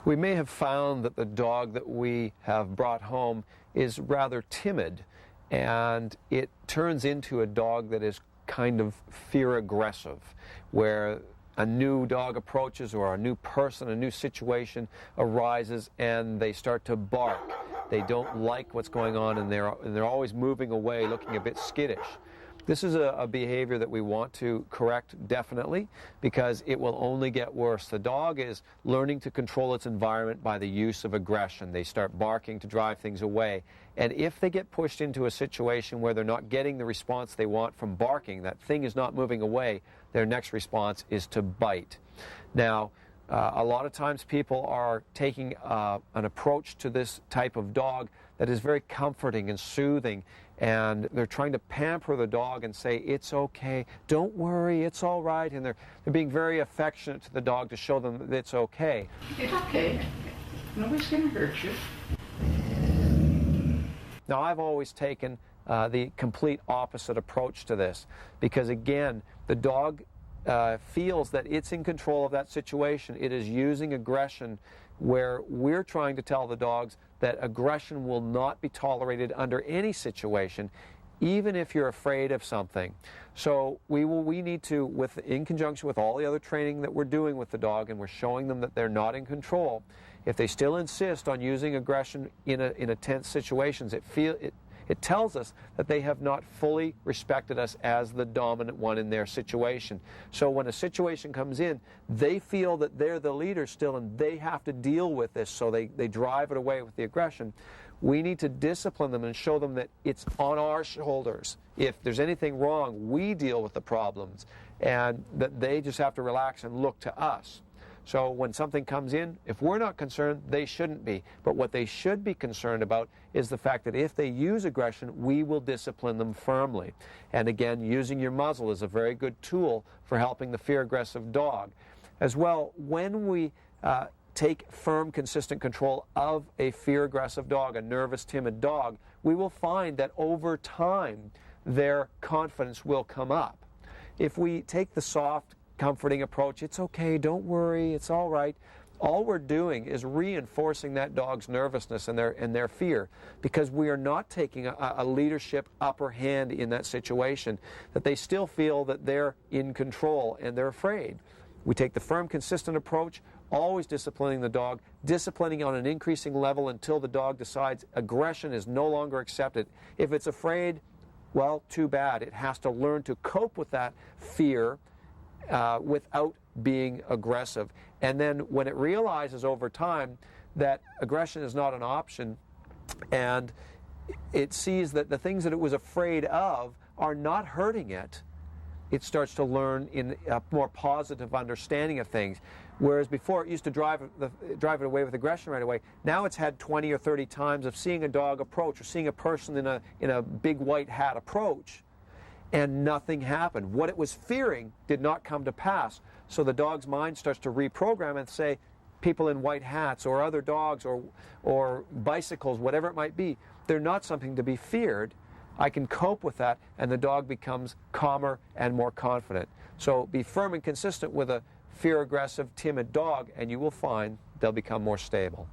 We may have found that the dog that we have brought home is rather timid, and it turns into a dog that is kind of fear aggressive, where a new dog approaches or a new person, a new situation arises, and they start to bark. They don't like what's going on, and they're always moving away, looking a bit skittish. This is a behavior that we want to correct, definitely, because it will only get worse. The dog is learning to control its environment by the use of aggression. They start barking to drive things away. And if they get pushed into a situation where they're not getting the response they want from barking, that thing is not moving away, their next response is to bite. Now, a lot of times people are taking an approach to this type of dog that is very comforting and soothing, and they're trying to pamper the dog and say, it's okay, don't worry, it's all right, and they're being very affectionate to the dog to show them that it's okay. It's okay. Nobody's going to hurt you. Now, I've always taken the complete opposite approach to this, because again, the dog feels that it's in control of that situation. It is using aggression, where we're trying to tell the dogs that aggression will not be tolerated under any situation, even if you're afraid of something. So we need to, in conjunction with all the other training that we're doing with the dog, and we're showing them that they're not in control, if they still insist on using aggression in a tense situations, it tells us that they have not fully respected us as the dominant one in their situation. So when a situation comes in, they feel that they're the leader still, and they have to deal with this, so they drive it away with the aggression. We need to discipline them and show them that it's on our shoulders. If there's anything wrong, we deal with the problems, and that they just have to relax and look to us. So when something comes in, if we're not concerned, they shouldn't be. But what they should be concerned about is the fact that if they use aggression, we will discipline them firmly. And again, using your muzzle is a very good tool for helping the fear-aggressive dog. As well, when we take firm, consistent control of a fear-aggressive dog, a nervous, timid dog, we will find that over time, their confidence will come up. If we take the soft, comforting approach, it's okay, don't worry, it's all right, all we're doing is reinforcing that dog's nervousness and their fear, because we are not taking a leadership upper hand in that situation, that they still feel that they're in control and they're afraid. We take the firm, consistent approach, always disciplining the dog, disciplining on an increasing level until the dog decides aggression is no longer accepted. If it's afraid, well, too bad. It has to learn to cope with that fear without being aggressive. And then when it realizes over time that aggression is not an option, and it sees that the things that it was afraid of are not hurting it, it starts to learn in a more positive understanding of things. Whereas before it used to drive it away with aggression right away, now it's had 20 or 30 times of seeing a dog approach, or seeing a person in a big white hat approach, and nothing happened. What it was fearing did not come to pass. So the dog's mind starts to reprogram and say, people in white hats or other dogs or bicycles, whatever it might be, they're not something to be feared. I can cope with that, and the dog becomes calmer and more confident. So be firm and consistent with a fear-aggressive, timid dog, and you will find they'll become more stable.